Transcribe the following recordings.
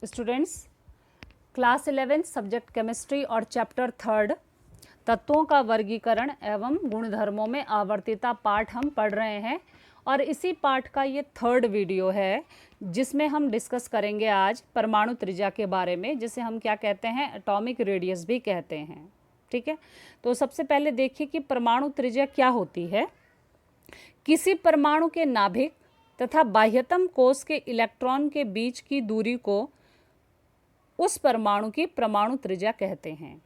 Students, class 11 subject chemistry और chapter 3 तत्वों का वर्गीकरण एवं गुणधर्मों में आवर्तिता पाठ हम पढ़ रहे हैं और इसी पाठ का ये 3rd वीडियो है जिसमें हम डिस्कस करेंगे आज परमाणु त्रिज्या के बारे में, जिसे हम क्या कहते हैं, एटॉमिक रेडियस भी कहते हैं। ठीक है, तो सबसे पहले देखिए कि परमाणु त्रिज्या क्या होती है। किसी परमाणु के नाभिक तथा बाह्यतम कोश के इलेक्ट्रॉन के बीच की दूरी को उस परमाणु की परमाणु त्रिज्या कहते हैं।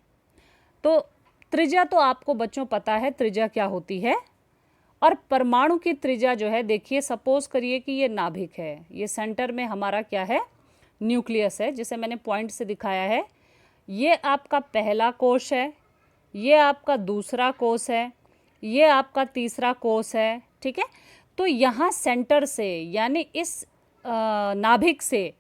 तो त्रिज्या तो आपको बच्चों पता है त्रिज्या क्या होती है, और परमाणु की त्रिज्या जो है, देखिए सपोज करिए कि ये नाभिक है, ये सेंटर में हमारा क्या है, न्यूक्लियस है, जिसे मैंने पॉइंट से दिखाया है। ये आपका पहला कोश है, ये आपका दूसरा कोश है, ये आपका तीसरा कोश है। ठीक है, तो यहाँ सेंटर से यानी इस नाभिक से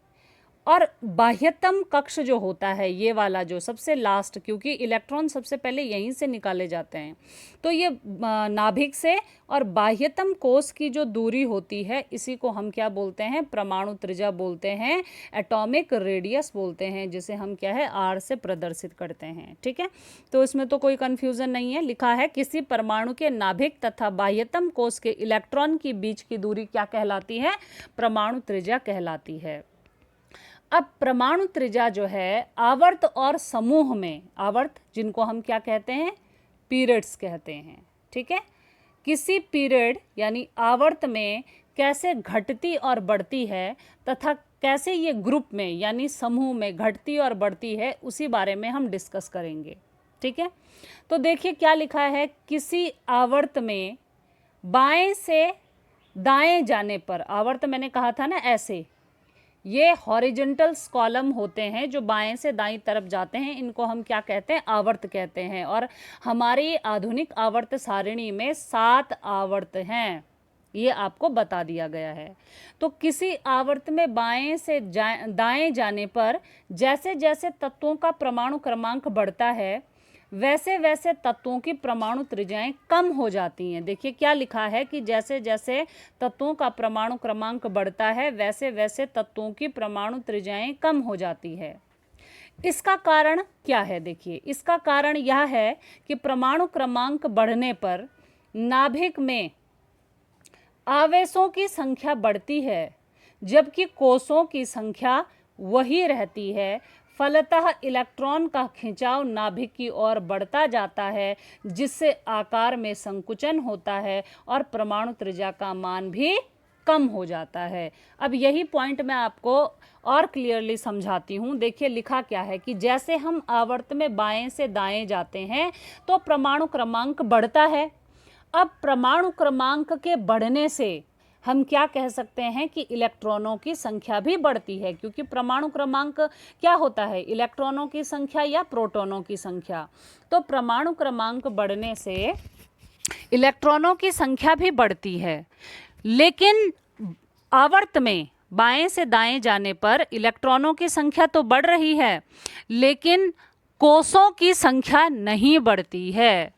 और बाह्यतम कक्ष जो होता है, ये वाला जो सबसे लास्ट, क्योंकि इलेक्ट्रॉन सबसे पहले यहीं से निकाले जाते हैं, तो ये नाभिक से और बाह्यतम कोश की जो दूरी होती है, इसी को हम क्या बोलते हैं, परमाणु त्रिज्या बोलते हैं, एटॉमिक रेडियस बोलते हैं, जिसे हम क्या है, आर से प्रदर्शित करते हैं। ठीक है, तो इसमें तो कोई कन्फ्यूज़न नहीं है। लिखा है किसी परमाणु के नाभिक तथा बाह्यतम कोश के इलेक्ट्रॉन की बीच की दूरी क्या कहलाती है, परमाणु त्रिज्या कहलाती है। अब परमाणु त्रिज्या जो है आवर्त और समूह में, आवर्त जिनको हम क्या कहते हैं, पीरियड्स कहते हैं। ठीक है, किसी पीरियड यानी आवर्त में कैसे घटती और बढ़ती है तथा कैसे ये ग्रुप में यानी समूह में घटती और बढ़ती है, उसी बारे में हम डिस्कस करेंगे। ठीक है, तो देखिए क्या लिखा है, किसी आवर्त में बाएं से दाएं जाने पर, आवर्त मैंने कहा था ना ऐसे, ये हॉरिजॉन्टल्स कॉलम होते हैं जो बाएं से दाईं तरफ जाते हैं, इनको हम क्या कहते हैं, आवर्त कहते हैं। और हमारी आधुनिक आवर्त सारिणी में 7 आवर्त हैं, ये आपको बता दिया गया है। तो किसी आवर्त में बाएं से दाएं जाने पर जैसे जैसे तत्वों का परमाणु क्रमांक बढ़ता है, वैसे वैसे तत्वों की परमाणु त्रिज्याएं कम हो जाती हैं। देखिए क्या लिखा है कि जैसे जैसे तत्वों का परमाणु क्रमांक बढ़ता है, वैसे वैसे तत्वों की परमाणु त्रिज्याएं कम हो जाती है। इसका कारण क्या है, देखिए इसका कारण यह है कि परमाणु क्रमांक बढ़ने पर नाभिक में आवेशों की संख्या बढ़ती है, जबकि कोषों की संख्या वही रहती है। फलतः इलेक्ट्रॉन का खिंचाव नाभिक की ओर बढ़ता जाता है, जिससे आकार में संकुचन होता है और परमाणु त्रिज्या का मान भी कम हो जाता है। अब यही पॉइंट मैं आपको और क्लियरली समझाती हूँ। देखिए लिखा क्या है कि जैसे हम आवर्त में बाएं से दाएं जाते हैं तो परमाणु क्रमांक बढ़ता है। अब परमाणु क्रमांक के बढ़ने से हम क्या कह सकते हैं कि इलेक्ट्रॉनों की संख्या भी बढ़ती है, क्योंकि परमाणु क्रमांक क्या होता है, इलेक्ट्रॉनों की संख्या या प्रोटॉनों की संख्या। तो परमाणु क्रमांक बढ़ने से इलेक्ट्रॉनों की संख्या भी बढ़ती है, लेकिन आवर्त में बाएं से दाएं जाने पर इलेक्ट्रॉनों की संख्या तो बढ़ रही है, लेकिन कोषों की संख्या नहीं बढ़ती है,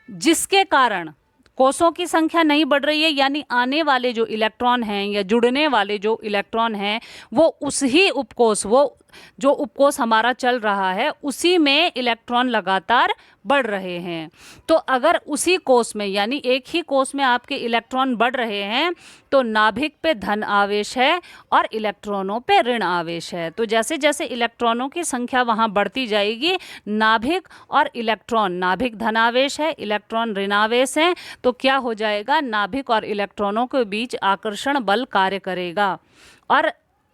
जिसके कारण कोषों की संख्या नहीं बढ़ रही है, यानी आने वाले जो इलेक्ट्रॉन हैं या जुड़ने वाले जो इलेक्ट्रॉन हैं, वो उस ही उपकोष, वो जो उपकोष हमारा चल रहा है, उसी में इलेक्ट्रॉन लगातार बढ़ रहे हैं। तो अगर उसी कोष में यानी एक ही कोष में आपके इलेक्ट्रॉन बढ़ रहे हैं, तो नाभिक पे धन आवेश है और इलेक्ट्रॉनों पे ऋण आवेश है। तो जैसे जैसे इलेक्ट्रॉनों की संख्या वहाँ बढ़ती जाएगी, नाभिक और इलेक्ट्रॉन, नाभिक धनावेश है, इलेक्ट्रॉन ऋणावेश है, तो क्या हो जाएगा, नाभिक और इलेक्ट्रॉनों के बीच आकर्षण बल कार्य करेगा, और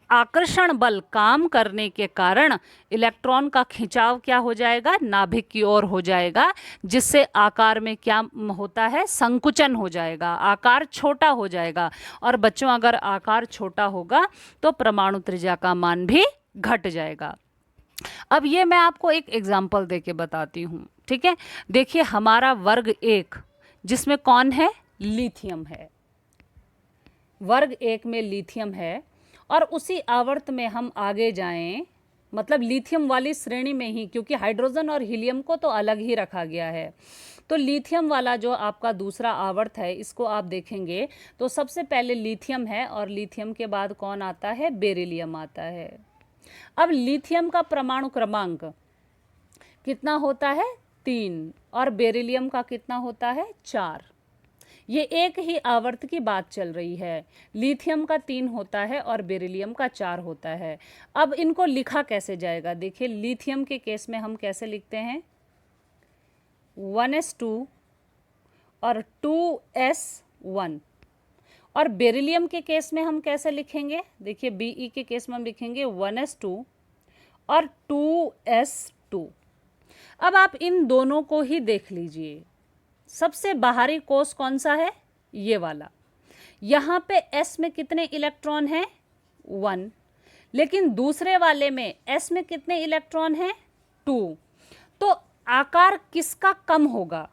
आकर्षण बल काम करने के कारण इलेक्ट्रॉन का खिंचाव क्या हो जाएगा, नाभिक की ओर हो जाएगा, जिससे आकार में क्या होता है, संकुचन हो जाएगा, आकार छोटा हो जाएगा। और बच्चों अगर आकार छोटा होगा तो परमाणु त्रिज्या का मान भी घट जाएगा। अब ये मैं आपको एक एग्जाम्पल देके बताती हूँ। ठीक है, देखिए हमारा वर्ग 1 जिसमें कौन है, लिथियम है, वर्ग 1 में लिथियम है, और उसी आवर्त में हम आगे जाएं, मतलब लिथियम वाली श्रेणी में ही, क्योंकि हाइड्रोजन और हीलियम को तो अलग ही रखा गया है। तो लिथियम वाला जो आपका दूसरा आवर्त है, इसको आप देखेंगे तो सबसे पहले लिथियम है, और लिथियम के बाद कौन आता है, बेरिलियम आता है। अब लिथियम का परमाणु क्रमांक कितना होता है 3 और बेरिलियम का कितना होता है 4। ये एक ही आवर्त की बात चल रही है। लिथियम का 3 होता है और बेरिलियम का 4 होता है। अब इनको लिखा कैसे जाएगा, देखिए लिथियम के केस में हम कैसे लिखते हैं 1s2 और 2s1, और बेरिलियम के केस में हम कैसे लिखेंगे, देखिए Be के केस में हम लिखेंगे 1s2 और 2s2। अब आप इन दोनों को ही देख लीजिए, सबसे बाहरी कोष कौन सा है, ये वाला। यहाँ पे s में कितने इलेक्ट्रॉन हैं 1, लेकिन दूसरे वाले में s में कितने इलेक्ट्रॉन हैं 2। तो आकार किसका कम होगा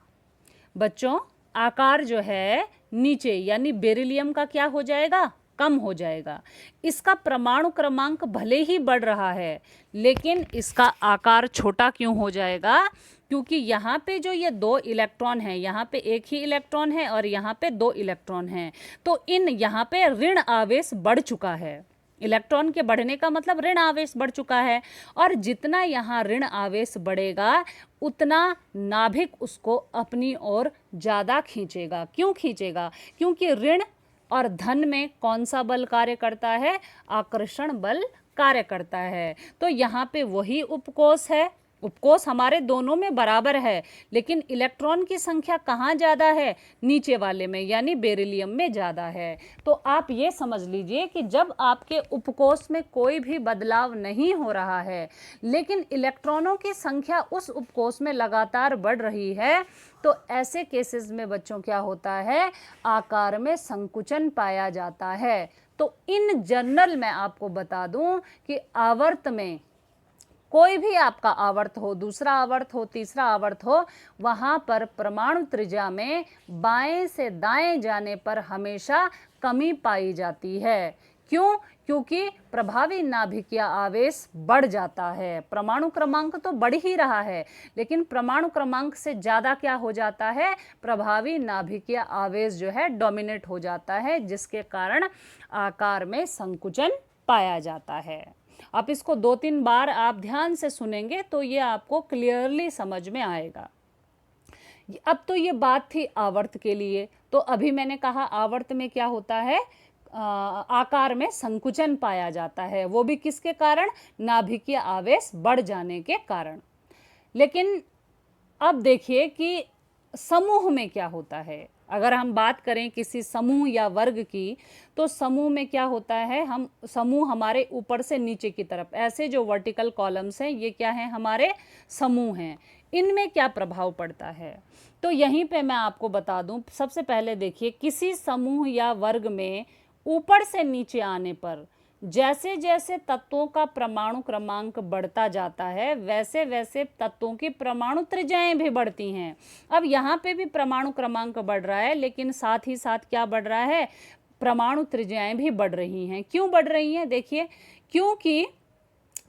बच्चों, आकार जो है नीचे यानी बेरिलियम का क्या हो जाएगा, कम हो जाएगा। इसका परमाणु क्रमांक भले ही बढ़ रहा है लेकिन इसका आकार छोटा क्यों हो जाएगा, क्योंकि यहाँ पे जो ये 2 इलेक्ट्रॉन हैं, यहाँ पे एक ही इलेक्ट्रॉन है और यहाँ पे 2 इलेक्ट्रॉन हैं, तो इन यहाँ पे ऋण आवेश बढ़ चुका है। इलेक्ट्रॉन के बढ़ने का मतलब ऋण आवेश बढ़ चुका है, और जितना यहाँ ऋण आवेश बढ़ेगा उतना नाभिक उसको अपनी ओर ज़्यादा खींचेगा। क्यों खींचेगा, क्योंकि ऋण और धन में कौन सा बल कार्य करता है, आकर्षण बल कार्य करता है। तो यहाँ पे वही उपकोष है, उपकोष हमारे दोनों में बराबर है, लेकिन इलेक्ट्रॉन की संख्या कहाँ ज़्यादा है, नीचे वाले में यानी बेरिलियम में ज़्यादा है। तो आप ये समझ लीजिए कि जब आपके उपकोष में कोई भी बदलाव नहीं हो रहा है लेकिन इलेक्ट्रॉनों की संख्या उस उपकोष में लगातार बढ़ रही है, तो ऐसे केसेस में बच्चों क्या होता है, आकार में संकुचन पाया जाता है। तो इन जनरल मैं आपको बता दूं कि आवर्त में कोई भी आपका आवर्त हो, दूसरा आवर्त हो, तीसरा आवर्त हो, वहाँ पर परमाणु त्रिज्या में बाएं से दाएं जाने पर हमेशा कमी पाई जाती है। क्यों, क्योंकि प्रभावी नाभिकीय आवेश बढ़ जाता है। परमाणु क्रमांक तो बढ़ ही रहा है लेकिन परमाणु क्रमांक से ज़्यादा क्या हो जाता है, प्रभावी नाभिकीय आवेश जो है डोमिनेट हो जाता है, जिसके कारण आकार में संकुचन पाया जाता है। आप इसको 2-3 बार आप ध्यान से सुनेंगे तो ये आपको क्लियरली समझ में आएगा। अब तो ये बात थी आवर्त के लिए। तो अभी मैंने कहा आवर्त में क्या होता है, आकार में संकुचन पाया जाता है, वो भी किसके कारण, नाभिकीय आवेश बढ़ जाने के कारण। लेकिन अब देखिए कि समूह में क्या होता है। अगर हम बात करें किसी समूह या वर्ग की, तो समूह में क्या होता है, हम समूह हमारे ऊपर से नीचे की तरफ ऐसे जो वर्टिकल कॉलम्स हैं ये क्या हैं, हमारे समूह हैं। इनमें क्या प्रभाव पड़ता है, तो यहीं पे मैं आपको बता दूं। सबसे पहले देखिए, किसी समूह या वर्ग में ऊपर से नीचे आने पर जैसे जैसे तत्वों का परमाणु क्रमांक बढ़ता जाता है वैसे वैसे तत्वों की परमाणु त्रिज्याएं भी बढ़ती हैं। अब यहाँ पे भी परमाणु क्रमांक बढ़ रहा है लेकिन साथ ही साथ क्या बढ़ रहा है, परमाणु त्रिज्याएं भी बढ़ रही हैं। क्यों बढ़ रही हैं, देखिए, क्योंकि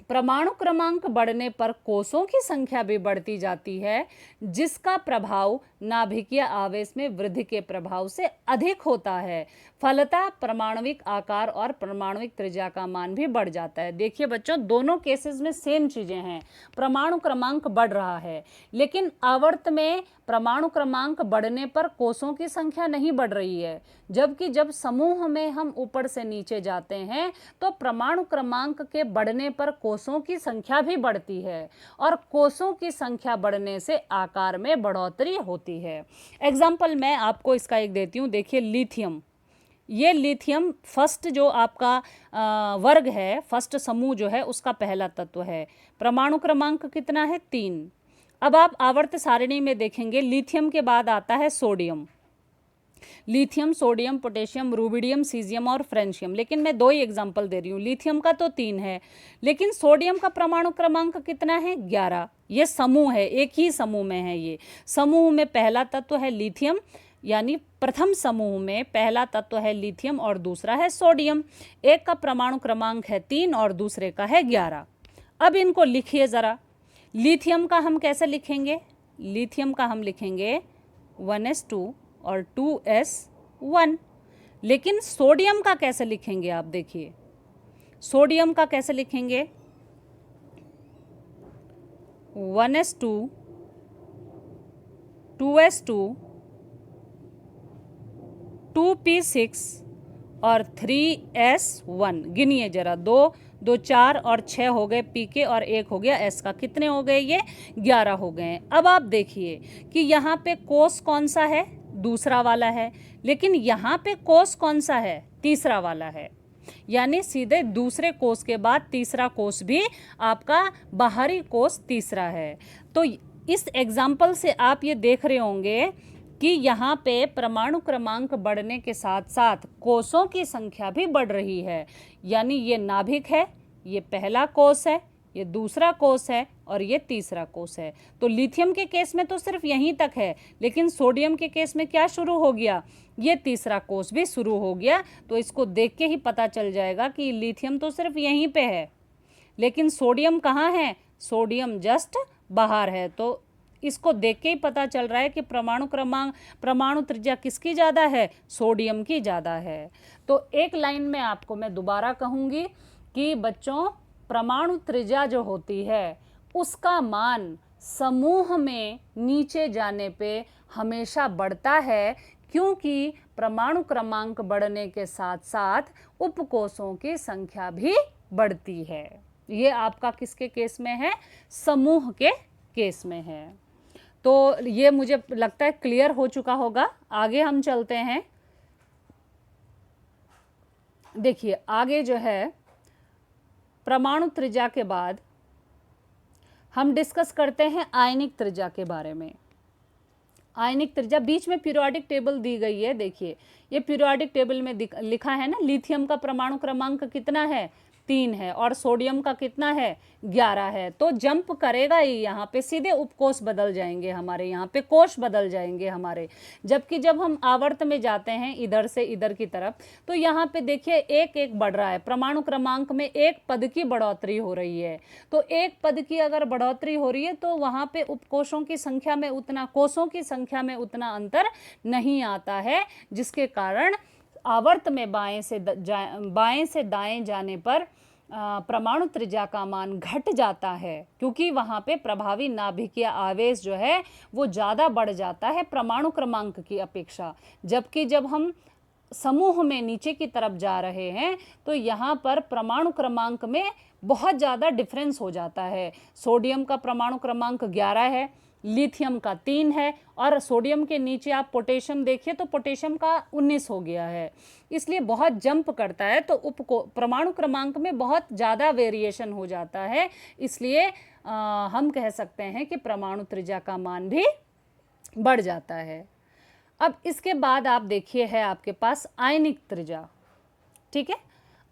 परमाणु क्रमांक बढ़ने पर कोषों की संख्या भी बढ़ती जाती है, जिसका प्रभाव नाभिकीय आवेश में वृद्धि के प्रभाव से अधिक होता है। फलतः परमाणविक आकार और परमाणुविक त्रिज्या का मान भी बढ़ जाता है। देखिए बच्चों, दोनों केसेस में सेम चीजें हैं, परमाणु क्रमांक बढ़ रहा है लेकिन आवर्त में परमाणु क्रमांक बढ़ने पर कोषों की संख्या नहीं बढ़ रही है, जबकि जब समूह में हम ऊपर से नीचे जाते हैं तो परमाणु क्रमांक के बढ़ने पर कोषों की संख्या भी बढ़ती है और कोषों की संख्या बढ़ने से आकार में बढ़ोतरी होती है। एग्जाम्पल मैं आपको इसका एक देती हूँ। देखिए लिथियम, ये लिथियम फर्स्ट जो आपका वर्ग है, फर्स्ट समूह जो है उसका पहला तत्व है। परमाणु क्रमांक कितना है, 3। अब आप आवर्त सारणी में देखेंगे लिथियम के बाद आता है sodium. Lithium, sodium, potassium, rubidium, caesium और फ्रेंशियम। लेकिन मैं 2 ही एग्जांपल दे रही हूँ। लिथियम का तो 3 है लेकिन सोडियम का परमाणु क्रमांक कितना है, 11। ये समूह है, एक ही समूह में है। ये समूह में पहला तत्व है लिथियम, यानी प्रथम समूह में पहला तत्व है लिथियम और दूसरा है सोडियम। एक का परमाणु क्रमांक है 3 और दूसरे का है 11। अब इनको लिखिए ज़रा। लिथियम का हम कैसे लिखेंगे, लिथियम का हम लिखेंगे 1s2 और 2s1। लेकिन सोडियम का कैसे लिखेंगे, आप देखिए सोडियम का कैसे लिखेंगे, 1s2, 2s2, 2p6 और 3s1। गिनिए जरा, 2 2 4 और 6 हो गए पी के और 1 हो गया एस का। कितने हो गए ये? 11 हो गए हैं। अब आप देखिए कि यहाँ पे कोस कौन सा है? दूसरा वाला है। लेकिन यहाँ पे कोस कौन सा है? तीसरा वाला है। यानी सीधे दूसरे कोस के बाद तीसरा कोस भी आपका बाहरी कोस तीसरा है। तो इस एग्जाम्पल से आप ये देख रहे होंगे कि यहाँ पे परमाणु क्रमांक बढ़ने के साथ साथ कोसों की संख्या भी बढ़ रही है। यानी ये नाभिक है, ये पहला कोस है, ये दूसरा कोस है और ये तीसरा कोस है। तो लिथियम के केस में तो सिर्फ यहीं तक है, लेकिन सोडियम के केस में क्या शुरू हो गया? ये तीसरा कोस भी शुरू हो गया। तो इसको देख के ही पता चल जाएगा कि लिथियम तो सिर्फ यहीं पे है, लेकिन सोडियम कहाँ है? सोडियम जस्ट बाहर है। तो इसको देख के ही पता चल रहा है कि परमाणु त्रिज्या किसकी ज़्यादा है? सोडियम की ज़्यादा है। तो एक लाइन में आपको मैं दोबारा कहूँगी कि बच्चों, परमाणु त्रिज्या जो होती है उसका मान समूह में नीचे जाने पे हमेशा बढ़ता है, क्योंकि परमाणु क्रमांक बढ़ने के साथ साथ उपकोषों की संख्या भी बढ़ती है। ये आपका किसके केस में है? समूह के केस में है। तो ये मुझे लगता है क्लियर हो चुका होगा। आगे हम चलते हैं। देखिए आगे जो है परमाणु त्रिज्या के बाद हम डिस्कस करते हैं आयनिक त्रिज्या के बारे में। आयनिक त्रिज्या, बीच में पीरियोडिक टेबल दी गई है। देखिए ये पीरियोडिक टेबल में लिखा है ना, लिथियम का परमाणु क्रमांक कितना है? 3 है और सोडियम का कितना है? 11 है। तो जंप करेगा ही, यहाँ पे सीधे उपकोष बदल जाएंगे हमारे, यहाँ पे कोश बदल जाएंगे हमारे। जबकि जब हम आवर्त में जाते हैं इधर से इधर की तरफ, तो यहाँ पे देखिए एक एक बढ़ रहा है। परमाणु क्रमांक में एक पद की बढ़ोतरी हो रही है। तो एक पद की अगर बढ़ोतरी हो रही है तो वहाँ पे उपकोषों की संख्या में उतना, कोषों की संख्या में उतना अंतर नहीं आता है, जिसके कारण आवर्त में बाएं से दाएं जाने पर परमाणु त्रिज्या का मान घट जाता है, क्योंकि वहाँ पे प्रभावी नाभिकीय आवेश जो है वो ज़्यादा बढ़ जाता है परमाणु क्रमांक की अपेक्षा। जबकि जब हम समूह में नीचे की तरफ जा रहे हैं तो यहाँ पर परमाणु क्रमांक में बहुत ज़्यादा डिफरेंस हो जाता है। सोडियम का परमाणु क्रमांक 11 है, लिथियम का 3 है और सोडियम के नीचे आप पोटेशियम देखिए तो पोटेशियम का 19 हो गया है। इसलिए बहुत जंप करता है, तो परमाणु क्रमांक में बहुत ज़्यादा वेरिएशन हो जाता है। इसलिए हम कह सकते हैं कि परमाणु त्रिज्या का मान भी बढ़ जाता है। अब इसके बाद आप देखिए है आपके पास आयनिक त्रिज्या। ठीक है,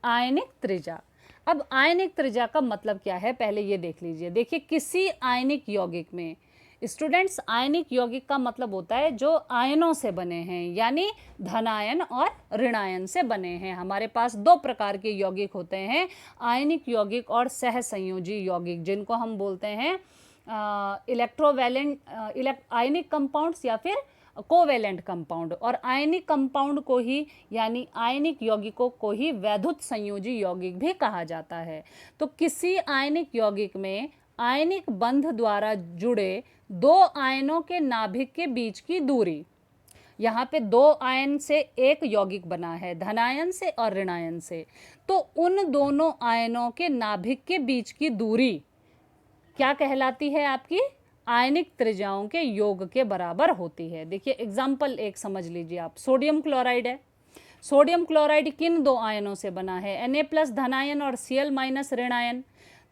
आयनिक त्रिज्या। अब आयनिक त्रिज्या का मतलब क्या है पहले ये देख लीजिए। देखिए किसी आयनिक यौगिक में, स्टूडेंट्स आयनिक यौगिक का मतलब होता है जो आयनों से बने हैं, यानी धनायन और ऋणायन से बने हैं। हमारे पास 2 प्रकार के यौगिक होते हैं, आयनिक यौगिक और सहसंयोजी यौगिक, जिनको हम बोलते हैं इलेक्ट्रोवैलेंट आयनिक कंपाउंड्स या फिर कोवैलेंट कंपाउंड। और आयनिक कंपाउंड को ही, यानी आयनिक यौगिकों को ही वैद्युत संयोजी यौगिक भी कहा जाता है। तो किसी आयनिक यौगिक में आयनिक बंध द्वारा जुड़े 2 आयनों के नाभिक के बीच की दूरी, यहाँ पे 2 आयन से एक यौगिक बना है, धनायन से और ऋणायन से, तो उन दोनों आयनों के नाभिक के बीच की दूरी क्या कहलाती है? आपकी आयनिक त्रिज्याओं के योग के बराबर होती है। देखिए एग्जाम्पल एक समझ लीजिए आप, सोडियम क्लोराइड है। सोडियम क्लोराइड किन 2 आयनों से बना है? Na+ धनायन और Cl- ऋणायन।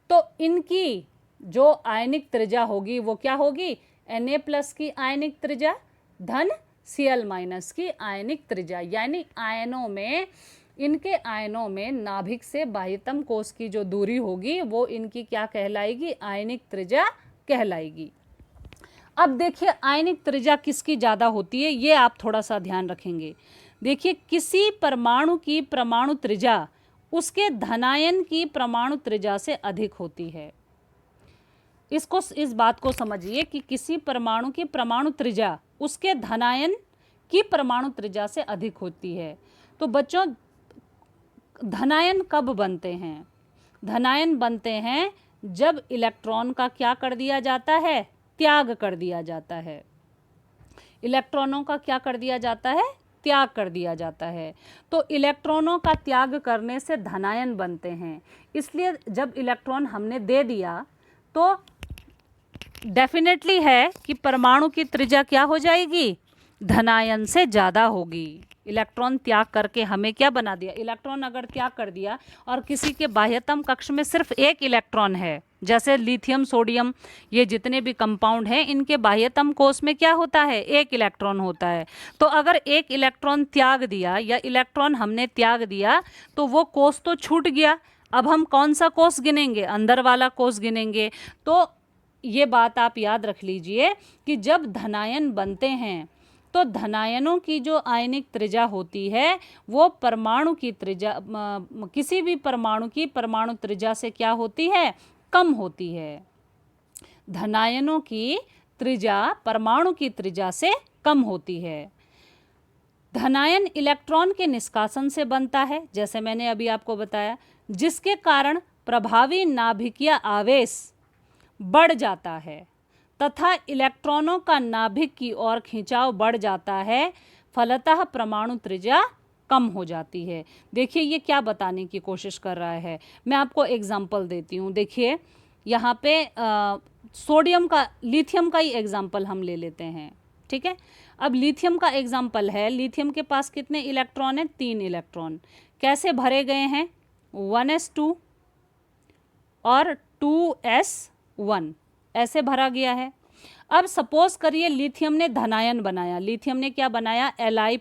तो इनकी जो आयनिक त्रिज्या होगी वो क्या होगी? Na+ की आयनिक त्रिज्या धन Cl- की आयनिक त्रिज्या, यानी आयनों में, इनके आयनों में नाभिक से बाह्यतम कोश की जो दूरी होगी वो इनकी क्या कहलाएगी? आयनिक त्रिज्या कहलाएगी। अब देखिए आयनिक त्रिज्या किसकी ज़्यादा होती है ये आप थोड़ा सा ध्यान रखेंगे। देखिए किसी परमाणु की परमाणु त्रिज्या उसके धनायन की परमाणु त्रिज्या से अधिक होती है। इस बात को समझिए कि किसी परमाणु की परमाणु त्रिज्या उसके धनायन की परमाणु त्रिज्या से अधिक होती है। तो बच्चों धनायन कब बनते हैं? धनायन बनते हैं जब इलेक्ट्रॉन का क्या कर दिया जाता है, त्याग कर दिया जाता है। इलेक्ट्रॉनों का क्या कर दिया जाता है, त्याग कर दिया जाता है। तो इलेक्ट्रॉनों का त्याग करने से धनायन बनते हैं। इसलिए जब इलेक्ट्रॉन हमने दे दिया तो डेफिनेटली है कि परमाणु की त्रिज्या क्या हो जाएगी, धनायन से ज़्यादा होगी। इलेक्ट्रॉन त्याग करके हमें क्या बना दिया, इलेक्ट्रॉन अगर त्याग कर दिया और किसी के बाह्यतम कक्ष में सिर्फ एक इलेक्ट्रॉन है, जैसे लिथियम, सोडियम, ये जितने भी कंपाउंड हैं, इनके बाह्यतम कोष में क्या होता है, एक इलेक्ट्रॉन होता है। तो अगर एक इलेक्ट्रॉन त्याग दिया या इलेक्ट्रॉन हमने त्याग दिया तो वो कोष तो छूट गया। अब हम कौन सा कोष गिनेंगे, अंदर वाला कोष गिनेंगे। तो ये बात आप याद रख लीजिए कि जब धनायन बनते हैं तो धनायनों की जो आयनिक त्रिज्या होती है वो परमाणु की त्रिज्या, किसी भी परमाणु की परमाणु त्रिज्या से क्या होती है, कम होती है। धनायनों की त्रिज्या परमाणु की त्रिज्या से कम होती है। धनायन इलेक्ट्रॉन के निष्कासन से बनता है, जैसे मैंने अभी आपको बताया, जिसके कारण प्रभावी नाभिकीय आवेश बढ़ जाता है तथा इलेक्ट्रॉनों का नाभिक की ओर खिंचाव बढ़ जाता है, फलतः परमाणु त्रिज्या कम हो जाती है। देखिए ये क्या बताने की कोशिश कर रहा है, मैं आपको एग्जांपल देती हूँ। देखिए यहाँ पे सोडियम का, लिथियम का ही एग्जांपल हम ले लेते हैं, ठीक है। अब लिथियम का एग्जांपल है, लिथियम के पास कितने इलेक्ट्रॉन हैं, 3 इलेक्ट्रॉन। कैसे भरे गए हैं, 1s2 और 2s1 ऐसे भरा गया है। अब सपोज करिए लिथियम ने धनायन बनाया, लिथियम ने क्या बनाया, Li+,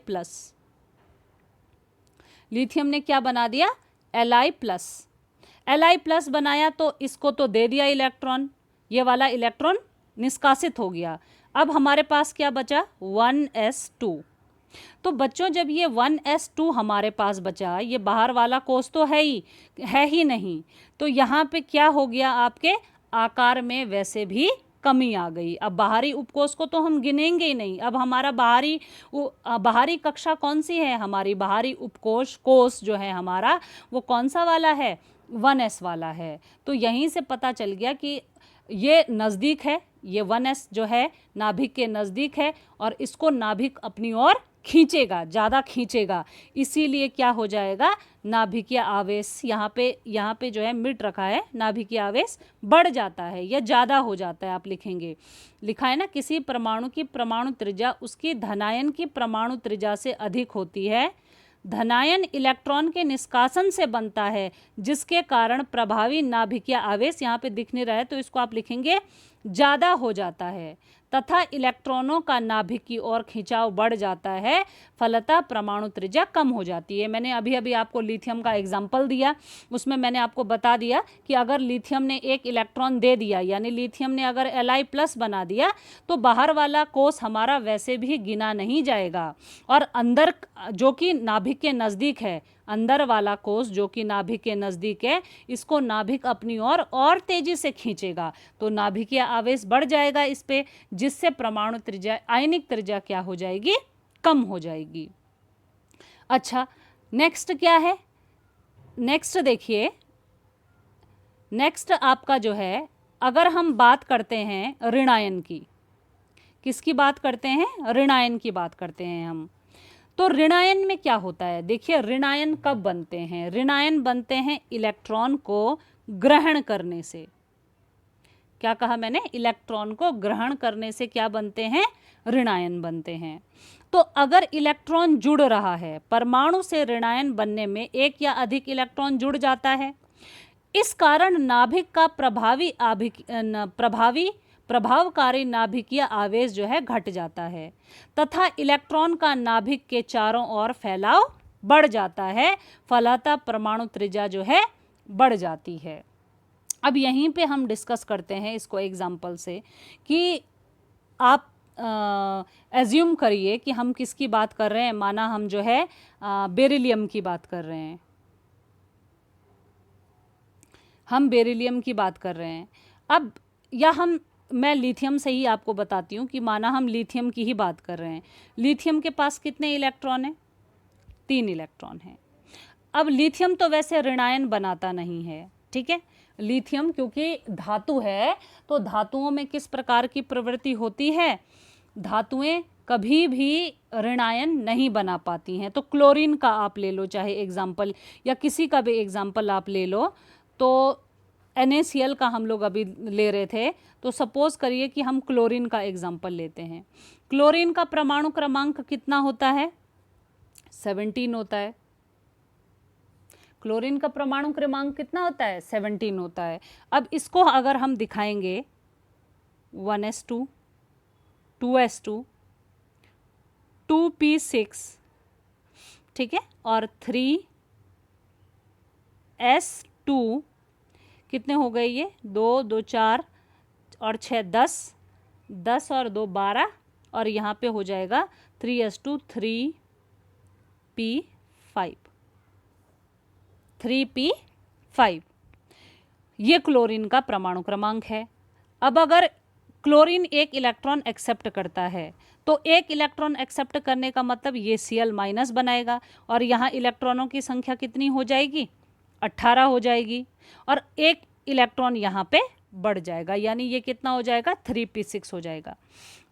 लिथियम ने क्या बना दिया, Li+ बनाया तो इसको तो दे दिया इलेक्ट्रॉन, ये वाला इलेक्ट्रॉन निष्कासित हो गया। अब हमारे पास क्या बचा, 1s2। तो बच्चों जब ये 1s2 हमारे पास बचा, ये बाहर वाला कोष तो है ही नहीं, तो यहाँ पे क्या हो गया, आपके आकार में वैसे भी कमी आ गई। अब बाहरी उपकोष को तो हम गिनेंगे ही नहीं। अब हमारा बाहरी कक्षा कौन सी है, हमारी बाहरी उपकोष कोष जो है हमारा, वो कौन सा वाला है, 1s वाला है। तो यहीं से पता चल गया कि ये नज़दीक है, ये 1s जो है नाभिक के नज़दीक है और इसको नाभिक अपनी ओर खींचेगा, ज़्यादा खींचेगा, इसीलिए क्या हो जाएगा, नाभिकीय आवेश यहाँ पे जो है मिट रखा है, नाभिकीय आवेश बढ़ जाता है या ज़्यादा हो जाता है। आप लिखेंगे, लिखा है ना, किसी परमाणु की परमाणु त्रिज्या उसकी धनायन की परमाणु त्रिज्या से अधिक होती है। धनायन इलेक्ट्रॉन के निष्कासन से बनता है, जिसके कारण प्रभावी नाभिकीय आवेश, यहाँ पे दिख नहीं रहा है तो इसको आप लिखेंगे ज़्यादा हो जाता है तथा इलेक्ट्रॉनों का नाभिक की ओर खिंचाव बढ़ जाता है, फलतः परमाणु त्रिज्या कम हो जाती है। मैंने अभी आपको लिथियम का एग्जाम्पल दिया, उसमें मैंने आपको बता दिया कि अगर लिथियम ने एक इलेक्ट्रॉन दे दिया, यानी लिथियम ने अगर Li+ बना दिया, तो बाहर वाला कोष हमारा वैसे भी गिना नहीं जाएगा और अंदर जो कि नाभिक के नज़दीक है, अंदर वाला कोष जो कि नाभिक के नज़दीक है, इसको नाभिक अपनी ओर और तेजी से खींचेगा, तो नाभिकीय आवेश बढ़ जाएगा इस पे, जिससे परमाणु त्रिज्या, आयनिक त्रिज्या क्या हो जाएगी, कम हो जाएगी। अच्छा, नेक्स्ट क्या है, नेक्स्ट देखिए, नेक्स्ट आपका जो है, अगर हम बात करते हैं ऋणायन की, किसकी बात करते हैं, ऋणायन की बात करते हैं हम। तो ऋणायन में क्या होता है, देखिए ऋणायन कब बनते हैं, ऋणायन बनते हैं इलेक्ट्रॉन को ग्रहण करने से। क्या कहा मैंने, इलेक्ट्रॉन को ग्रहण करने से क्या बनते हैं, ऋणायन बनते हैं। तो अगर इलेक्ट्रॉन जुड़ रहा है, परमाणु से ऋणायन बनने में एक या अधिक इलेक्ट्रॉन जुड़ जाता है, इस कारण नाभिक का प्रभावकारी नाभिकीय आवेश जो है घट जाता है तथा इलेक्ट्रॉन का नाभिक के चारों ओर फैलाव बढ़ जाता है, फलतः परमाणु त्रिज्या जो है बढ़ जाती है। अब यहीं पे हम डिस्कस करते हैं इसको एग्जाम्पल से कि आप एज्यूम करिए कि हम किसकी बात कर रहे हैं, माना हम जो है बेरिलियम की बात कर रहे हैं, हम बेरिलियम की बात कर रहे हैं। अब या मैं लिथियम से ही आपको बताती हूँ कि माना हम लिथियम की ही बात कर रहे हैं। लिथियम के पास कितने इलेक्ट्रॉन हैं, 3 इलेक्ट्रॉन हैं। अब लिथियम तो वैसे ऋणायन बनाता नहीं है, ठीक है, लिथियम क्योंकि धातु है, तो धातुओं में किस प्रकार की प्रवृत्ति होती है, धातुएं कभी भी ऋणायन नहीं बना पाती हैं। तो क्लोरीन का आप ले लो चाहे एग्जाम्पल, या किसी का भी एग्जाम्पल आप ले लो। तो NaCl का हम लोग अभी ले रहे थे, तो सपोज करिए कि हम क्लोरीन का एग्जाम्पल लेते हैं। क्लोरीन का परमाणु क्रमांक कितना होता है, 17 होता है। क्लोरीन का परमाणु क्रमांक कितना होता है, 17 होता है। अब इसको अगर हम दिखाएंगे 1s2, 2s2, 2p6, ठीक है, और 3s2, कितने हो गए ये, 2 2 4 और 6 10, 10 और 2 12, और यहाँ पे हो जाएगा 3s2 3p5, 3p5। ये क्लोरीन का परमाणु क्रमांक है। अब अगर क्लोरीन एक इलेक्ट्रॉन एक्सेप्ट करता है, तो एक इलेक्ट्रॉन एक्सेप्ट करने का मतलब ये Cl- बनाएगा, और यहाँ इलेक्ट्रॉनों की संख्या कितनी हो जाएगी, 18 हो जाएगी, और एक इलेक्ट्रॉन यहाँ पे बढ़ जाएगा, यानी ये कितना हो जाएगा, 3p6 हो जाएगा।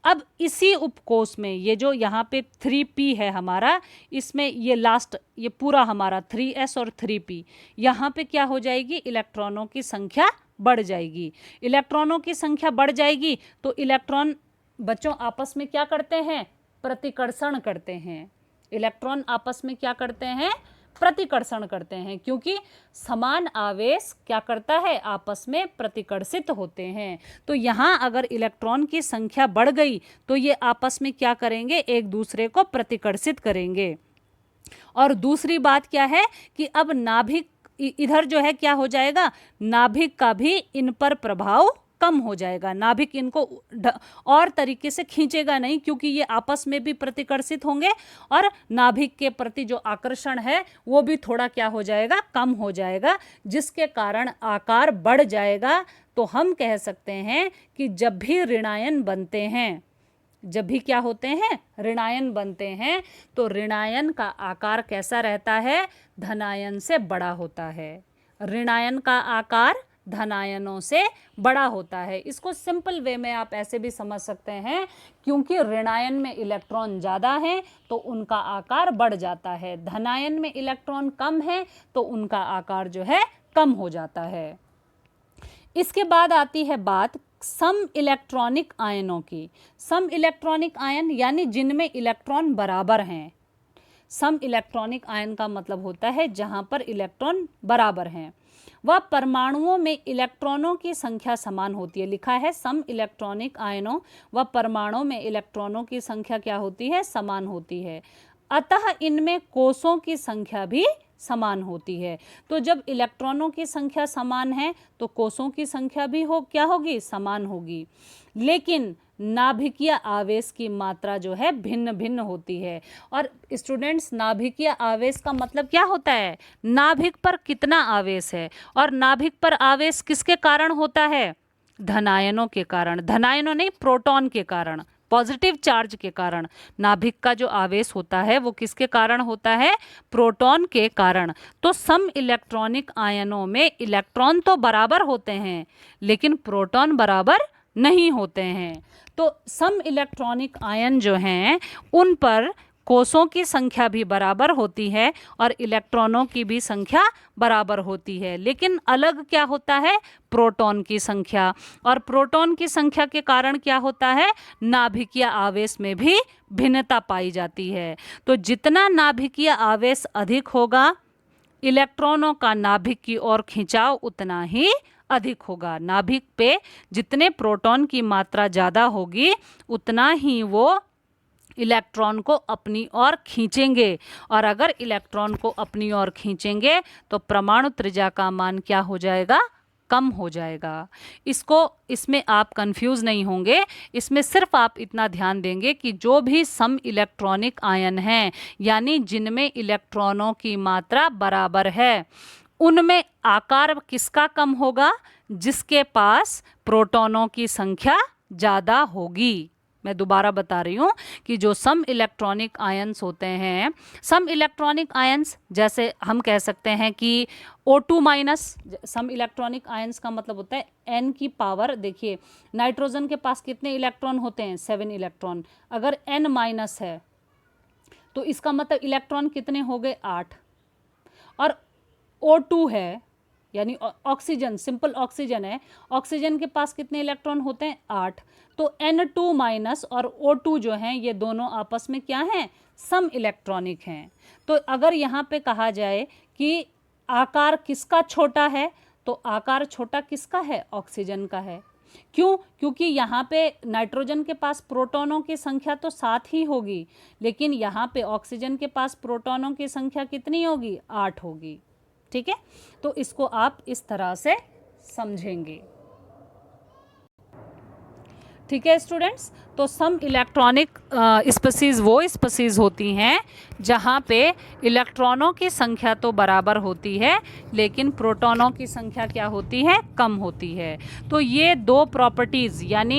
अब इसी उपकोष में ये जो यहाँ पे 3p है हमारा, इसमें ये लास्ट, ये पूरा हमारा 3s और 3p, यहाँ पे क्या हो जाएगी, इलेक्ट्रॉनों की संख्या बढ़ जाएगी। इलेक्ट्रॉनों की संख्या बढ़ जाएगी तो इलेक्ट्रॉन बच्चों आपस में क्या करते हैं, प्रतिकर्षण करते हैं। इलेक्ट्रॉन आपस में क्या करते हैं, प्रतिकर्षण करते हैं, क्योंकि समान आवेश क्या करता है, आपस में प्रतिकर्षित होते हैं। तो यहाँ अगर इलेक्ट्रॉन की संख्या बढ़ गई तो ये आपस में क्या करेंगे, एक दूसरे को प्रतिकर्षित करेंगे। और दूसरी बात क्या है कि अब नाभिक इधर जो है क्या हो जाएगा, नाभिक का भी इन पर प्रभाव कम हो जाएगा। नाभिक इनको और तरीके से खींचेगा नहीं, क्योंकि ये आपस में भी प्रतिकर्षित होंगे, और नाभिक के प्रति जो आकर्षण है वो भी थोड़ा क्या हो जाएगा, कम हो जाएगा, जिसके कारण आकार बढ़ जाएगा। तो हम कह सकते हैं कि जब भी ऋणायन बनते हैं, जब भी क्या होते हैं, ऋणायन बनते हैं, तो ऋणायन का आकार कैसा रहता है, धनायन से बड़ा होता है। ऋणायन का आकार धनायनों से बड़ा होता है। इसको सिंपल वे में आप ऐसे भी समझ सकते हैं, क्योंकि ऋणायन में इलेक्ट्रॉन ज़्यादा हैं तो उनका आकार बढ़ जाता है, धनायन में इलेक्ट्रॉन कम है तो उनका आकार जो है कम हो जाता है। इसके बाद आती है बात सम इलेक्ट्रॉनिक आयनों की। सम इलेक्ट्रॉनिक आयन यानी जिनमें इलेक्ट्रॉन बराबर हैं। सम इलेक्ट्रॉनिक आयन का मतलब होता है जहां पर इलेक्ट्रॉन बराबर हैं, वह परमाणुओं में इलेक्ट्रॉनों की संख्या समान होती है। लिखा है सम इलेक्ट्रॉनिक आयनों व परमाणुओं में इलेक्ट्रॉनों की संख्या क्या होती है, समान होती है। अतः इनमें कोषों की संख्या भी समान होती है। तो जब इलेक्ट्रॉनों की संख्या समान है तो कोषों की संख्या भी क्या होगी, समान होगी। लेकिन नाभिकीय आवेश की मात्रा जो है भिन्न भिन्न होती है। और स्टूडेंट्स, नाभिकीय आवेश का मतलब क्या होता है, नाभिक पर कितना आवेश है, और नाभिक पर आवेश किसके कारण होता है, धनायनों के कारण, धनायनों नहीं, प्रोटॉन के कारण, पॉजिटिव चार्ज के कारण। नाभिक का जो आवेश होता है वो किसके कारण होता है, प्रोटॉन के कारण। तो सम इलेक्ट्रॉनिक आयनों में इलेक्ट्रॉन तो बराबर होते हैं लेकिन प्रोटॉन बराबर नहीं होते हैं। तो सम इलेक्ट्रॉनिक आयन जो हैं उन पर कोषों की संख्या भी बराबर होती है और इलेक्ट्रॉनों की भी संख्या बराबर होती है, लेकिन अलग क्या होता है, प्रोटॉन की संख्या। और प्रोटॉन की संख्या के कारण क्या होता है, नाभिकीय आवेश में भी भिन्नता पाई जाती है। तो जितना नाभिकीय आवेश अधिक होगा, इलेक्ट्रॉनों का नाभिक की ओर खिंचाव उतना ही अधिक होगा। नाभिक पे जितने प्रोटॉन की मात्रा ज़्यादा होगी उतना ही वो इलेक्ट्रॉन को अपनी ओर खींचेंगे, और अगर इलेक्ट्रॉन को अपनी ओर खींचेंगे तो परमाणु त्रिज्या का मान क्या हो जाएगा, कम हो जाएगा। इसमें आप कंफ्यूज नहीं होंगे। इसमें सिर्फ आप इतना ध्यान देंगे कि जो भी सम इलेक्ट्रॉनिक आयन हैं यानी जिनमें इलेक्ट्रॉनों की मात्रा बराबर है, उनमें आकार किसका कम होगा, जिसके पास प्रोटॉनों की संख्या ज़्यादा होगी। मैं दोबारा बता रही हूँ कि जो सम इलेक्ट्रॉनिक आयंस होते हैं, सम इलेक्ट्रॉनिक आयंस जैसे हम कह सकते हैं कि O2 माइनस, सम इलेक्ट्रॉनिक आयंस का मतलब होता है n की पावर, देखिए नाइट्रोजन के पास कितने इलेक्ट्रॉन होते हैं, 7 इलेक्ट्रॉन, अगर n माइनस है तो इसका मतलब इलेक्ट्रॉन कितने हो गए, 8। और O2 है यानी ऑक्सीजन, सिंपल ऑक्सीजन है, ऑक्सीजन के पास कितने इलेक्ट्रॉन होते हैं, 8। तो N2 माइनस और O2 जो हैं ये दोनों आपस में क्या हैं, सम इलेक्ट्रॉनिक हैं। तो अगर यहाँ पे कहा जाए कि आकार किसका छोटा है, तो आकार छोटा किसका है, ऑक्सीजन का है। क्यों? क्योंकि यहाँ पे नाइट्रोजन के पास प्रोटॉनों की संख्या तो 7 ही होगी, लेकिन यहाँ पे ऑक्सीजन के पास प्रोटॉनों की संख्या कितनी होगी, 8 होगी। ठीक है, तो इसको आप इस तरह से समझेंगे। ठीक है स्टूडेंट्स, तो सम इलेक्ट्रॉनिक स्पीसीज वो स्पीसीज होती हैं जहाँ पे इलेक्ट्रॉनों की संख्या तो बराबर होती है लेकिन प्रोटॉनों की संख्या क्या होती है, कम होती है। तो ये दो प्रॉपर्टीज़ यानी